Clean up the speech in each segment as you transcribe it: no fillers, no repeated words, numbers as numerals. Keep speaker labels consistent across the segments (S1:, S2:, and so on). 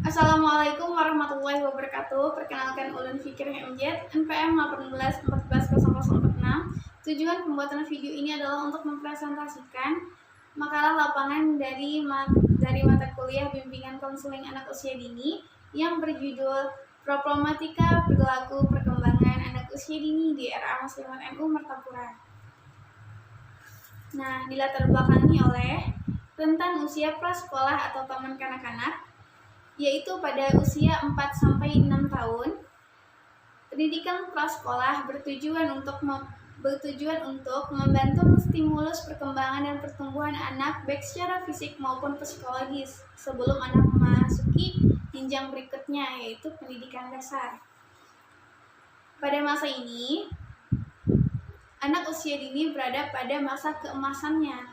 S1: Assalamualaikum warahmatullahi wabarakatuh. Perkenalkan Ulun Fikir MJ, NPM 18140046. Tujuan pembuatan video ini adalah untuk mempresentasikan makalah lapangan dari mata kuliah bimbingan konseling anak usia dini yang berjudul Problematika Perilaku Perkembangan Anak Usia Dini di Era Muslimat NU Martapura. Nah, dilatar belakangi oleh rentan usia prasekolah atau taman kanak-kanak, yaitu pada usia 4-6 tahun. Pendidikan prasekolah bertujuan untuk membantu menstimulus perkembangan dan pertumbuhan anak baik secara fisik maupun psikologis sebelum anak memasuki jenjang berikutnya, yaitu pendidikan dasar. Pada masa ini, anak usia dini berada pada masa keemasannya.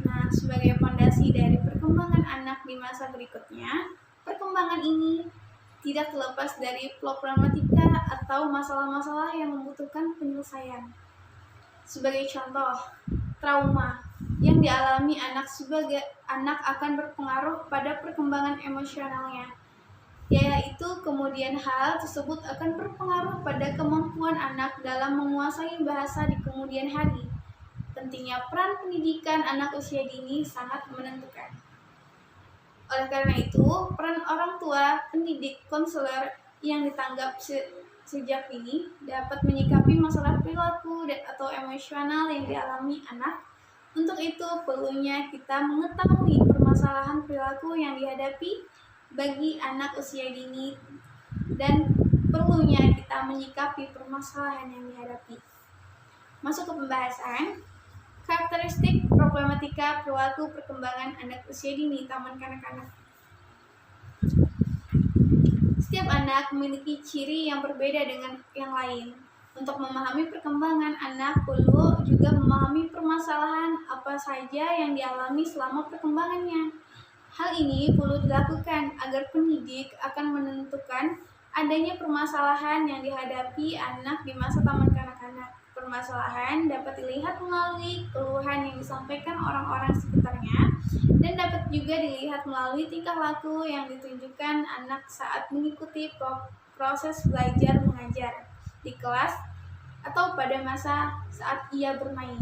S1: Nah, sebagai fondasi dari perkembangan anak di masa berikutnya, perkembangan ini tidak terlepas dari problematika atau masalah-masalah yang membutuhkan penyelesaian. Sebagai contoh, trauma yang dialami anak sebagai anak akan berpengaruh pada perkembangan emosionalnya, yaitu kemudian hal tersebut akan berpengaruh pada kemampuan anak dalam menguasai bahasa di kemudian hari. Pentingnya peran pendidikan anak usia dini sangat menentukan. Oleh karena itu, peran orang tua, pendidik, konselor yang ditanggap sejak dini dapat menyikapi masalah perilaku atau emosional yang dialami anak. Untuk itu, perlunya kita mengetahui permasalahan perilaku yang dihadapi bagi anak usia dini dan perlunya kita menyikapi permasalahan yang dihadapi. Masuk ke pembahasan. Karakteristik problematika perilaku perkembangan anak usia dini taman kanak-kanak. Setiap anak memiliki ciri yang berbeda dengan yang lain. Untuk memahami perkembangan anak, perlu juga memahami permasalahan apa saja yang dialami selama perkembangannya. Hal ini perlu dilakukan agar pendidik akan menentukan adanya permasalahan yang dihadapi anak di masa taman kanak-kanak. Permasalahan dapat dilihat melalui keluhan yang disampaikan orang-orang sekitarnya dan dapat juga dilihat melalui tingkah laku yang ditunjukkan anak saat mengikuti proses belajar mengajar di kelas atau pada masa saat ia bermain.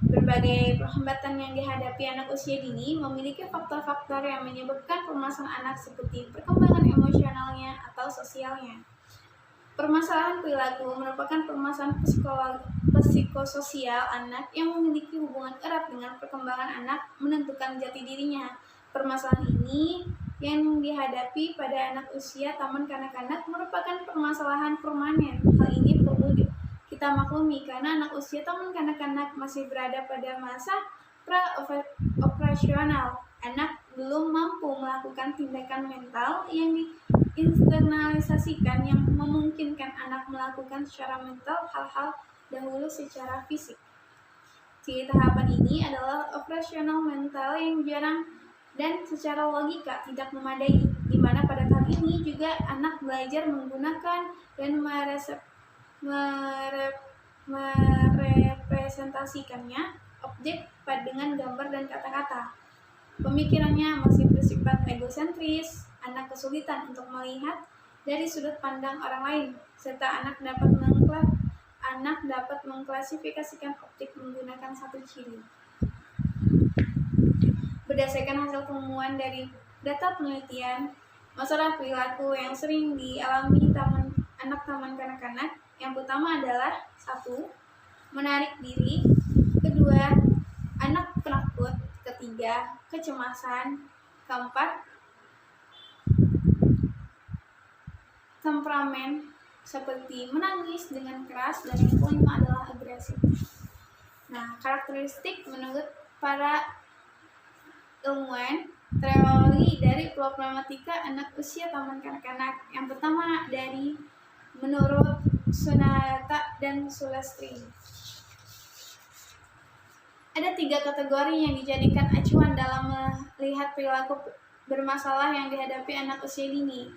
S1: Berbagai hambatan yang dihadapi anak usia dini memiliki faktor-faktor yang menyebabkan permasalahan anak seperti perkembangan emosionalnya atau sosialnya. Permasalahan perilaku merupakan permasalahan psikososial anak yang memiliki hubungan erat dengan perkembangan anak menentukan jati dirinya. Permasalahan ini yang dihadapi pada anak usia taman kanak-kanak merupakan permasalahan permanen. Hal ini perlu kita maklumi karena anak usia taman kanak-kanak masih berada pada masa pra-operasional. Anak belum mampu melakukan tindakan mental yang diinternalisasikan yang memungkinkan anak melakukan secara mental hal-hal dahulu secara fisik. Ciri tahapan ini adalah operasional mental yang jarang dan secara logika tidak memadai, di mana pada tahap ini juga anak belajar menggunakan dan merepresentasikannya objek dengan gambar dan kata-kata. Pemikirannya masih bersifat egosentris, anak kesulitan untuk melihat dari sudut pandang orang lain, serta anak dapat mengklasifikasikan objek menggunakan satu ciri. Berdasarkan hasil temuan dari data penelitian, masalah perilaku yang sering dialami anak taman kanak-kanak yang pertama adalah 1. Menarik diri, kedua, anak penakut, ketiga, kecemasan, keempat, temperamen seperti menangis dengan keras, dan yang kelima adalah agresif. Nah, karakteristik menurut para ilmuwan teori dari problematika anak usia taman kanak-kanak. Yang pertama dari menurut Sunarta dan Sulastri. Ada 3 kategori yang dijadikan acuan dalam melihat perilaku bermasalah yang dihadapi anak usia dini.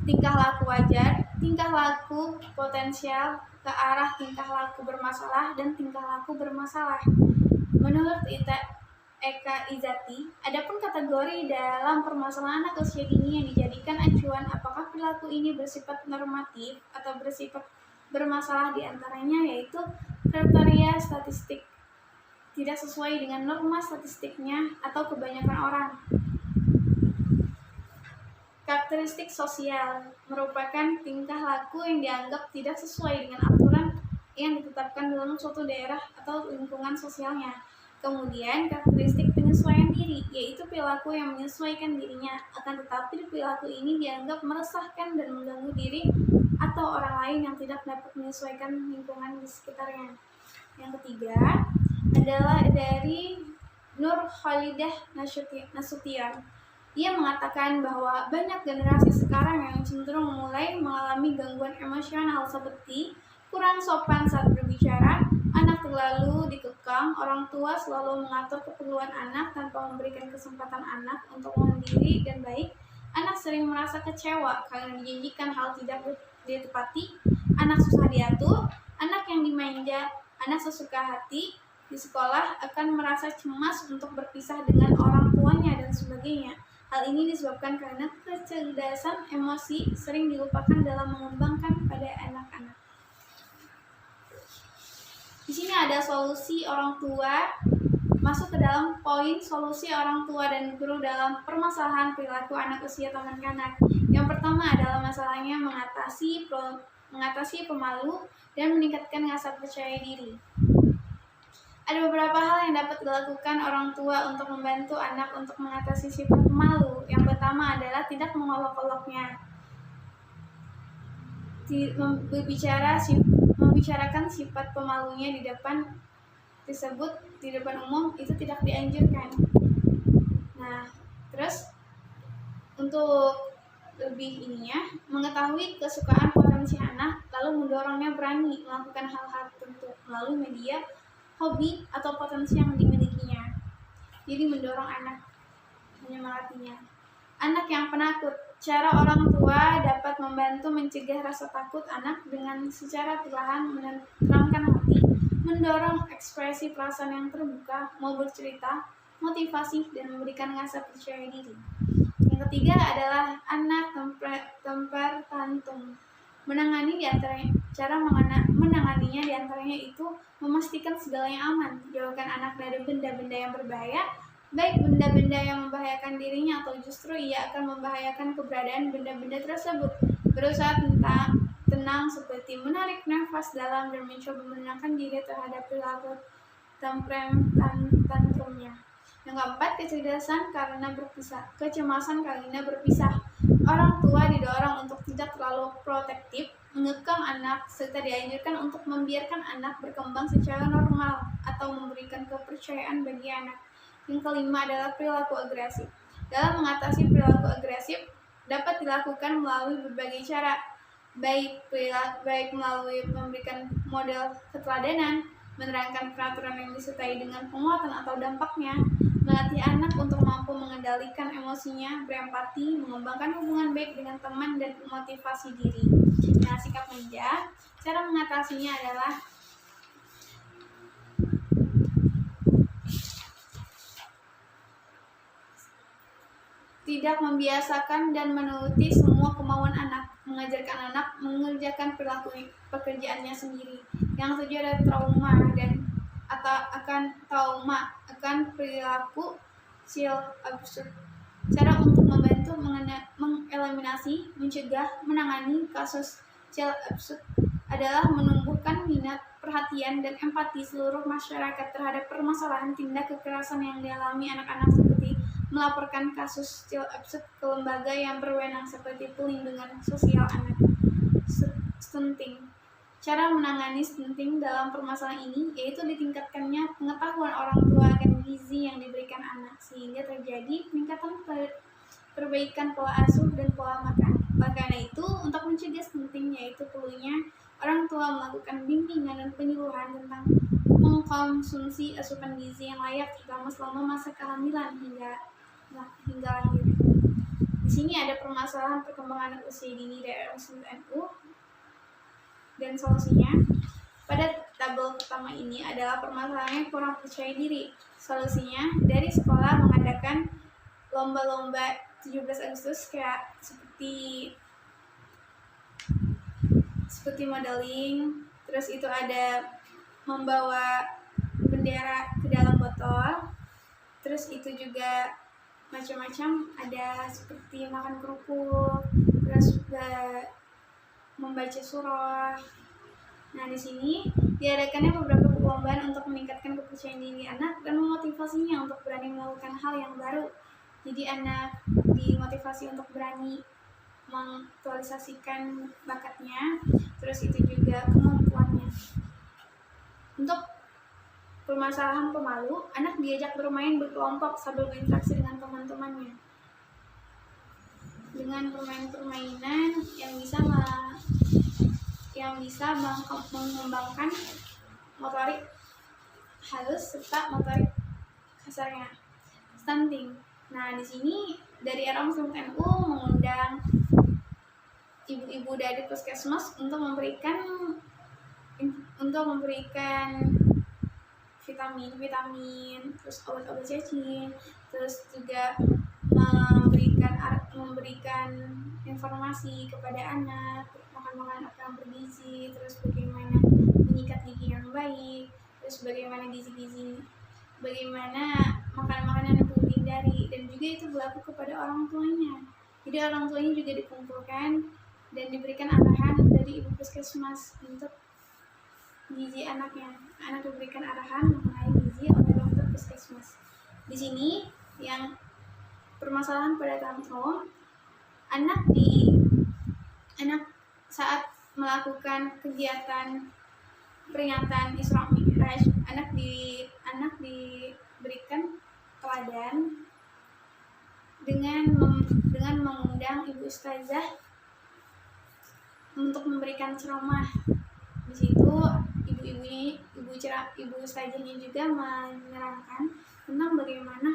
S1: Tingkah laku wajar, tingkah laku potensial, ke arah tingkah laku bermasalah, dan tingkah laku bermasalah. Menurut Eka Izati, adapun kategori dalam permasalahan anak usia dini yang dijadikan acuan apakah perilaku ini bersifat normatif atau bersifat bermasalah diantaranya yaitu kriteria statistik tidak sesuai dengan norma statistiknya atau kebanyakan orang. Karakteristik sosial merupakan tingkah laku yang dianggap tidak sesuai dengan aturan yang ditetapkan dalam suatu daerah atau lingkungan sosialnya. Kemudian karakteristik penyesuaian diri, yaitu perilaku yang menyesuaikan dirinya, akan tetapi perilaku ini dianggap meresahkan dan mengganggu diri atau orang lain yang tidak dapat menyesuaikan lingkungan di sekitarnya. Yang ketiga adalah dari Nur Khalidah Nasution. Ia mengatakan bahwa banyak generasi sekarang yang cenderung mulai mengalami gangguan emosional seperti kurang sopan saat berbicara, anak terlalu dikekang, orang tua selalu mengatur keperluan anak tanpa memberikan kesempatan anak untuk mandiri dan baik, anak sering merasa kecewa karena dijanjikan hal tidak ditepati, anak susah diatur, anak yang dimanja, anak sesuka hati di sekolah akan merasa cemas untuk berpisah dengan orang tuanya dan sebagainya. Hal ini disebabkan karena kecerdasan emosi sering dilupakan dalam mengembangkan pada anak-anak. Di sini ada solusi orang tua, masuk ke dalam poin solusi orang tua dan guru dalam permasalahan perilaku anak usia kanak-kanak. Yang pertama adalah masalahnya mengatasi pemalu dan meningkatkan rasa percaya diri. Ada beberapa hal yang dapat dilakukan orang tua untuk membantu anak untuk mengatasi sifat pemalu. Yang pertama adalah tidak mengolok-oloknya. Membicarakan sifat pemalunya di depan umum itu tidak dianjurkan. Nah, terus untuk lebih mengetahui kesukaan potensi anak lalu mendorongnya berani melakukan hal-hal tertentu melalui media, hobi atau potensi yang dimilikinya. Jadi mendorong anak, menyemangatinya. Anak yang penakut. Cara orang tua dapat membantu mencegah rasa takut anak dengan secara perlahan menenteramkan hati, mendorong ekspresi perasaan yang terbuka, mau bercerita, motivasi, dan memberikan rasa percaya diri. Yang ketiga adalah anak temper tantrum. Cara menanganinya diantaranya itu memastikan segalanya aman, jauhkan anak dari benda-benda yang berbahaya, baik benda-benda yang membahayakan dirinya atau justru ia akan membahayakan keberadaan benda-benda tersebut. Berusaha tenang seperti menarik nafas dalam dan mencoba menenangkan diri terhadap perilaku tantrumnya. Yang keempat, kecemasan karena berpisah. Orang tua didorong untuk tidak terlalu protektif, mengekang anak, serta dianjurkan untuk membiarkan anak berkembang secara normal atau memberikan kepercayaan bagi anak. Yang kelima adalah perilaku agresif. Dalam mengatasi perilaku agresif dapat dilakukan melalui berbagai cara, baik melalui memberikan model keteladanan, menerangkan peraturan yang disertai dengan penguatan atau dampaknya, melatih anak untuk mampu mengendalikan emosinya, berempati, mengembangkan hubungan baik dengan teman, dan memotivasi diri. Nah, sikap manja, cara mengatasinya adalah tidak membiasakan dan menuruti semua kemauan anak, mengajarkan anak mengerjakan pekerjaannya sendiri. Yang tujuh adalah trauma akan perilaku child absurd. Cara untuk membantu mengeliminasi, mencegah, menangani kasus child absurd adalah menumbuhkan minat, perhatian, dan empati seluruh masyarakat terhadap permasalahan tindak kekerasan yang dialami anak-anak seperti melaporkan kasus child absurd ke lembaga yang berwenang seperti Perlindungan Sosial Anak. Stunting. Cara menangani stunting dalam permasalahan ini yaitu ditingkatkannya pengetahuan orang tua akan gizi yang diberikan anak sehingga terjadi peningkatan perbaikan pola asuh dan pola makan. Karena itu, untuk mencegah stunting yaitu perlunya orang tua melakukan bimbingan dan penyuluhan tentang mengkonsumsi asupan gizi yang layak terutama selama masa kehamilan hingga lahir. Di sini ada permasalahan perkembangan usia dini daerah NU dan solusinya. Pada tabel pertama ini adalah permasalahannya kurang percaya diri. Solusinya, dari sekolah mengadakan lomba-lomba 17 Agustus kayak seperti modeling, terus itu ada membawa bendera ke dalam botol, terus itu juga macam-macam, ada seperti makan kerupuk, terus membaca surah. Nah, di sini diadakannya beberapa perlombaan untuk meningkatkan kepercayaan diri anak dan memotivasinya untuk berani melakukan hal yang baru. Jadi anak dimotivasi untuk berani mengaktualisasikan bakatnya, terus itu juga kemampuannya. Untuk permasalahan pemalu, anak diajak bermain berkelompok sambil berinteraksi dengan teman-temannya dengan permainan yang bisa mengembangkan motorik halus serta motorik kasarnya. Stunting. Nah, di sini dari ROM NU mengundang ibu-ibu dari puskesmas untuk memberikan vitamin, terus obat-obat cacing, terus juga memberikan informasi kepada anak, makan makanan apa yang bergizi, terus bagaimana menyikat gigi yang baik, terus bagaimana makan-makanan yang perlu dihindari, dan juga itu berlaku kepada orang tuanya. Jadi orang tuanya juga dikumpulkan dan diberikan arahan dari ibu puskesmas untuk gizi anaknya. Anak diberikan arahan mengenai gizi oleh dokter puskesmas. Di sini yang permasalahan pada tantrum, anak saat melakukan kegiatan peringatan Isra Mi'raj, anak diberikan teladan dengan mengundang ibu ustazah untuk memberikan ceramah. Di situ ibu ustazahnya juga menerangkan tentang bagaimana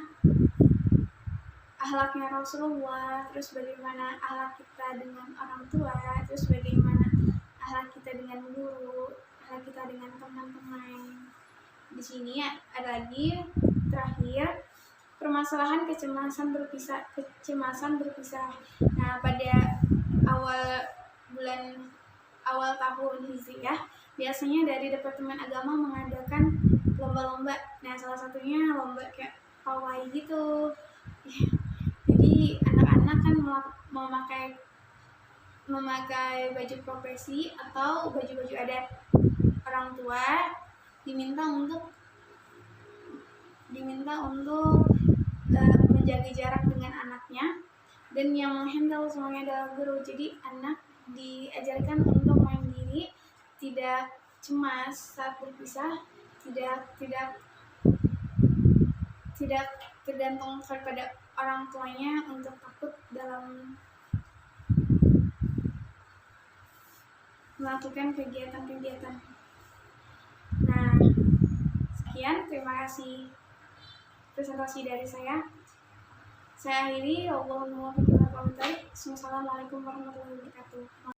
S1: akhlaknya Rasulullah, terus bagaimana akhlak kita dengan orang tua, terus bagaimana akhlak kita dengan guru, akhlak kita dengan teman-teman. Di sini ada lagi terakhir permasalahan kecemasan berpisah. Nah, pada awal tahun Hijriah, biasanya dari Departemen Agama mengadakan lomba-lomba. Nah, salah satunya lomba kayak pawai gitu. Jadi anak-anak kan memakai baju profesi atau baju-baju adat. Orang tua diminta untuk menjaga jarak dengan anaknya, dan yang menghandle semuanya adalah guru. Jadi anak diajarkan untuk mandiri, tidak cemas saat berpisah, tidak tergantung kepada orang tuanya untuk takut dalam melakukan kegiatan-kegiatan. Nah, sekian, terima kasih presentasi dari saya. Saya akhiri. Wassalamualaikum warahmatullahi wabarakatuh.